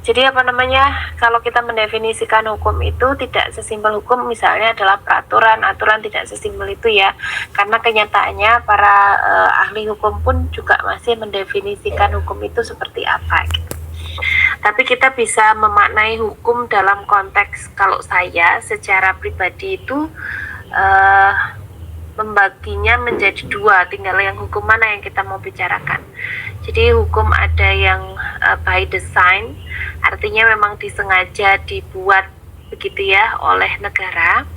Jadi apa namanya, kalau kita mendefinisikan hukum itu tidak sesimpel hukum misalnya adalah peraturan, aturan tidak sesimpel itu ya. Karena kenyataannya para ahli hukum pun juga masih mendefinisikan hukum itu seperti apa gitu. Tapi kita bisa memaknai hukum dalam konteks, kalau saya secara pribadi itu membaginya menjadi dua, tinggal yang hukum mana yang kita mau bicarakan. Jadi hukum ada yang by design, artinya memang disengaja dibuat begitu ya oleh negara,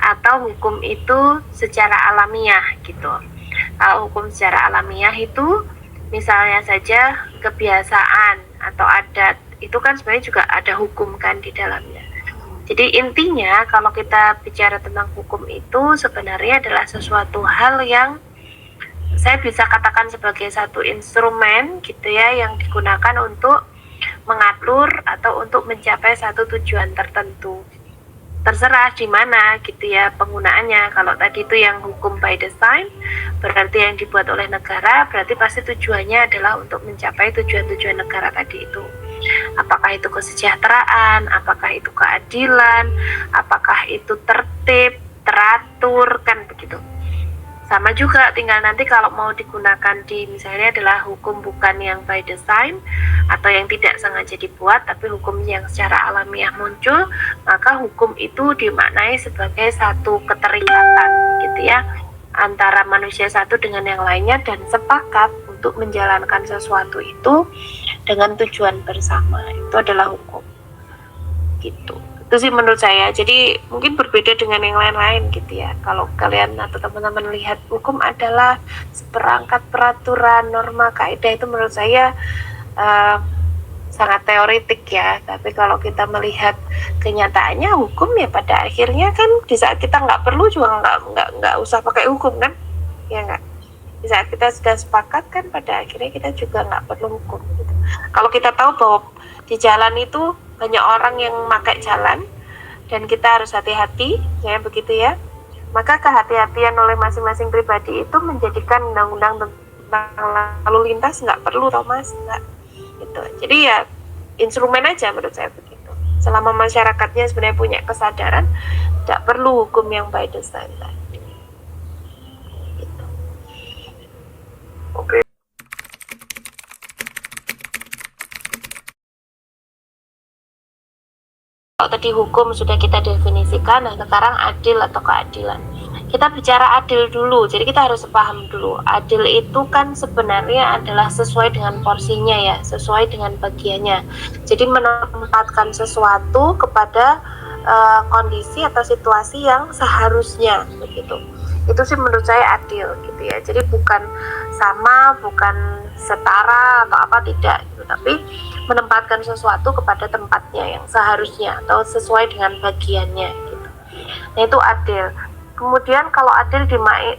atau hukum itu secara alamiah gitu. Kalau hukum secara alamiah itu misalnya saja kebiasaan atau adat, itu kan sebenarnya juga ada hukum kan di dalamnya. Jadi intinya kalau kita bicara tentang hukum itu sebenarnya adalah sesuatu hal yang saya bisa katakan sebagai satu instrumen gitu ya, yang digunakan untuk mengatur atau untuk mencapai satu tujuan tertentu. Terserah di mana gitu ya penggunaannya. Kalau tadi itu yang hukum by design, berarti yang dibuat oleh negara, berarti pasti tujuannya adalah untuk mencapai tujuan-tujuan negara tadi itu. Apakah itu kesejahteraan, apakah itu keadilan, apakah itu tertib, teratur, kan begitu. Sama juga, tinggal nanti kalau mau digunakan di misalnya adalah hukum bukan yang by design atau yang tidak sengaja dibuat, tapi hukum yang secara alamiah muncul, maka hukum itu dimaknai sebagai satu keterikatan gitu ya, antara manusia satu dengan yang lainnya dan sepakat untuk menjalankan sesuatu itu dengan tujuan bersama. Itu adalah hukum gitu. Itu sih menurut saya. Jadi mungkin berbeda dengan yang lain-lain gitu ya. Kalau kalian atau teman-teman lihat hukum adalah seperangkat peraturan, norma, kaidah, itu menurut saya sangat teoretik ya. Tapi kalau kita melihat kenyataannya, hukum ya pada akhirnya kan di saat kita nggak perlu juga nggak usah pakai hukum kan, ya nggak. Di saat kita sudah sepakat kan pada akhirnya kita juga nggak perlu hukum gitu. Kalau kita tahu bahwa di jalan itu banyak orang yang memakai jalan dan kita harus hati-hati, ya begitu ya, maka kehati-hatian oleh masing-masing pribadi itu menjadikan undang-undang tentang lalu lintas nggak perlu, Thomas, nggak gitu. Jadi ya instrumen aja menurut saya begitu. Selama masyarakatnya sebenarnya punya kesadaran, tidak perlu hukum yang by design tadi. Gitu. Oke. Kalau tadi hukum sudah kita definisikan, nah sekarang adil atau keadilan. Kita bicara adil dulu, jadi kita harus paham dulu. Adil itu kan sebenarnya adalah sesuai dengan porsinya ya, sesuai dengan bagiannya. Jadi menempatkan sesuatu kepada kondisi atau situasi yang seharusnya begitu. Itu sih menurut saya adil gitu ya. Jadi bukan sama, bukan setara atau apa, tidak gitu, tapi menempatkan sesuatu kepada tempatnya yang seharusnya atau sesuai dengan bagiannya gitu. Nah itu adil. Kemudian kalau adil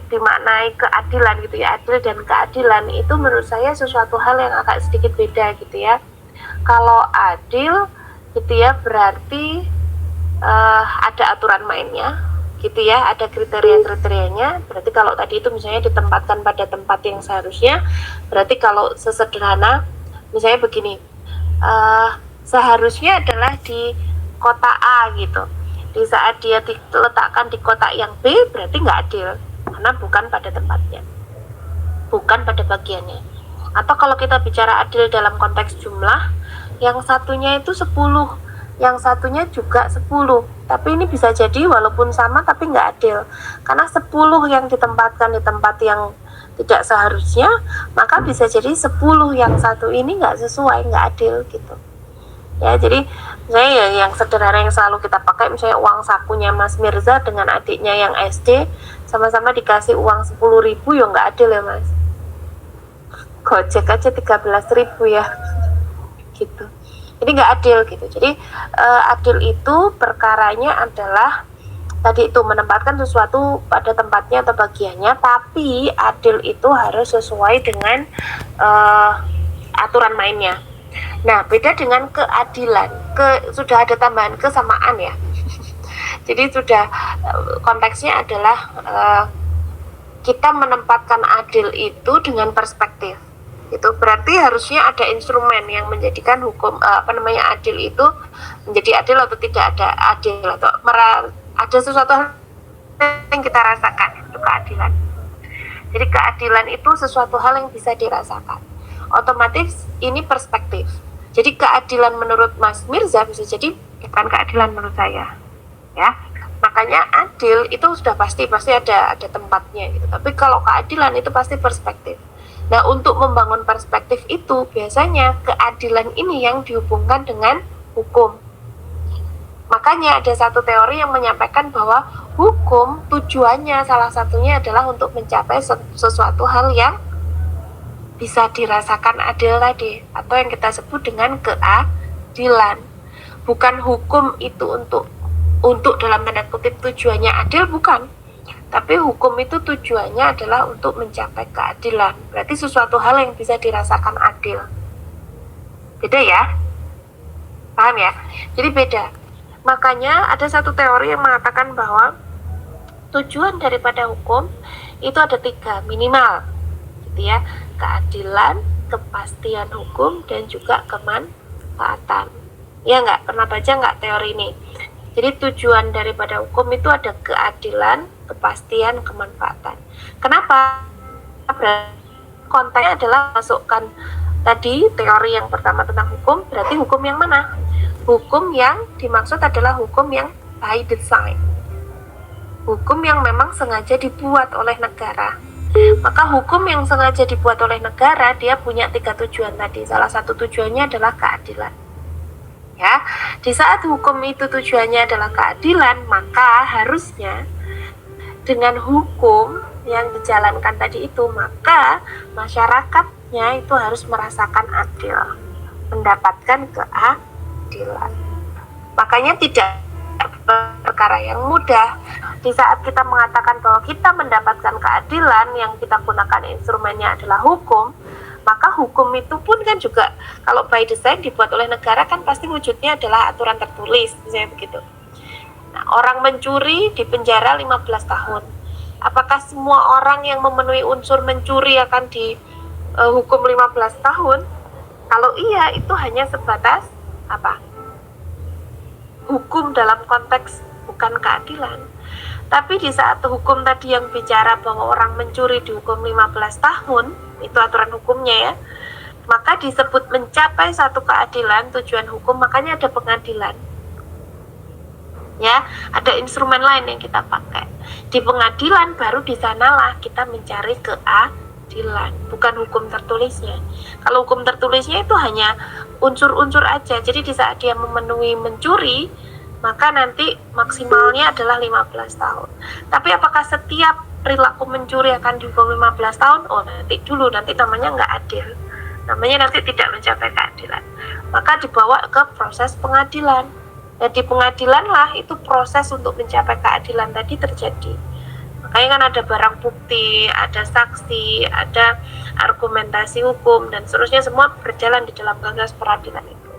dimaknai keadilan gitu ya, adil dan keadilan itu menurut saya sesuatu hal yang agak sedikit beda gitu ya. Kalau adil gitu ya berarti ada aturan mainnya gitu ya, ada kriteria-kriterianya. Berarti kalau tadi itu misalnya ditempatkan pada tempat yang seharusnya, berarti kalau sesederhana misalnya begini, seharusnya adalah di kota A gitu. Di saat dia diletakkan di kota yang B, berarti nggak adil karena bukan pada tempatnya, bukan pada bagiannya. Atau kalau kita bicara adil dalam konteks jumlah, yang satunya itu 10, yang satunya juga 10, tapi ini bisa jadi walaupun sama tapi nggak adil karena 10 yang ditempatkan di tempat yang tidak seharusnya, maka bisa jadi 10 yang satu ini nggak sesuai, nggak adil gitu ya. Jadi misalnya ya, yang sederhana yang selalu kita pakai, misalnya uang sakunya Mas Mirza dengan adiknya yang SD sama-sama dikasih uang 10.000, ya nggak adil ya Mas. Gojek aja 13.000 ya gitu. Jadi nggak adil gitu. Jadi adil itu perkaranya adalah tadi itu menempatkan sesuatu pada tempatnya atau bagiannya, tapi adil itu harus sesuai dengan aturan mainnya. Nah, beda dengan keadilan. Sudah ada tambahan kesamaan ya. Jadi sudah konteksnya adalah kita menempatkan adil itu dengan perspektif. Itu berarti harusnya ada instrumen yang menjadikan hukum adil itu menjadi adil atau tidak ada adil, atau ada sesuatu yang kita rasakan, itu keadilan. Jadi keadilan itu sesuatu hal yang bisa dirasakan. Otomatis ini perspektif. Jadi keadilan menurut Mas Mirza bisa jadi bukan keadilan menurut saya, ya. Makanya adil itu sudah pasti ada tempatnya gitu. Tapi kalau keadilan itu pasti perspektif. Nah, untuk membangun perspektif itu biasanya keadilan ini yang dihubungkan dengan hukum. Makanya ada satu teori yang menyampaikan bahwa hukum tujuannya salah satunya adalah untuk mencapai sesuatu hal yang bisa dirasakan adil tadi, atau yang kita sebut dengan keadilan. Bukan hukum itu untuk dalam tanda kutip tujuannya adil, bukan. Tapi hukum itu tujuannya adalah untuk mencapai keadilan. Berarti sesuatu hal yang bisa dirasakan adil. Beda ya? Paham ya? Jadi beda. Makanya ada satu teori yang mengatakan bahwa tujuan daripada hukum itu ada 3 minimal, gitu ya. Keadilan, kepastian hukum, dan juga kemanfaatan. Ya nggak? Pernah baca nggak teori ini? Jadi tujuan daripada hukum itu ada keadilan, kepastian, kemanfaatan. Kenapa? Konteksnya adalah masukkan tadi teori yang pertama tentang hukum, berarti hukum yang mana? Hukum yang dimaksud adalah hukum yang by design. Hukum yang memang sengaja dibuat oleh negara. Maka hukum yang sengaja dibuat oleh negara, dia punya 3 tujuan tadi. Salah satu tujuannya adalah keadilan. Ya, di saat hukum itu tujuannya adalah keadilan, maka harusnya dengan hukum yang dijalankan tadi itu, maka masyarakatnya itu harus merasakan adil, mendapatkan keadilan. Makanya tidak perkara yang mudah. Di saat kita mengatakan bahwa kita mendapatkan keadilan, yang kita gunakan instrumennya adalah hukum, maka hukum itu pun kan juga kalau by design dibuat oleh negara kan pasti wujudnya adalah aturan tertulis, misalnya begitu. Nah, orang mencuri dipenjara 15 tahun. Apakah semua orang yang memenuhi unsur mencuri akan dihukum 15 tahun? Kalau iya, itu hanya sebatas apa? Hukum dalam konteks bukan keadilan. Tapi di saat hukum tadi yang bicara bahwa orang mencuri dihukum 15 tahun, itu aturan hukumnya ya, maka disebut mencapai satu keadilan, tujuan hukum, makanya ada pengadilan. Ya, ada instrumen lain yang kita pakai. Di pengadilan baru di sanalah kita mencari keadilan, bukan hukum tertulisnya. Kalau hukum tertulisnya itu hanya unsur-unsur aja. Jadi di saat dia memenuhi mencuri, maka nanti maksimalnya adalah 15 tahun. Tapi apakah setiap perilaku mencuri akan dihukum 15 tahun? Oh, nanti namanya nggak adil. Namanya nanti tidak mencapai keadilan. Maka dibawa ke proses pengadilan. Dan di pengadilan lah itu proses untuk mencapai keadilan tadi terjadi. Makanya kan ada barang bukti, ada saksi, ada argumentasi hukum, dan seterusnya, semua berjalan di dalam proses peradilan itu.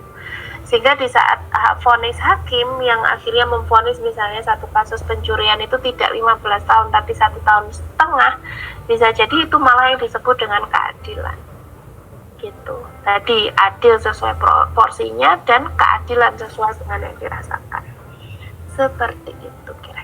Sehingga di saat vonis hakim yang akhirnya memvonis misalnya satu kasus pencurian itu tidak 15 tahun tapi 1,5 tahun, bisa jadi itu malah yang disebut dengan keadilan. Gitu. Tadi adil sesuai porsinya dan keadilan sesuai dengan yang dirasakan. Seperti itu kira.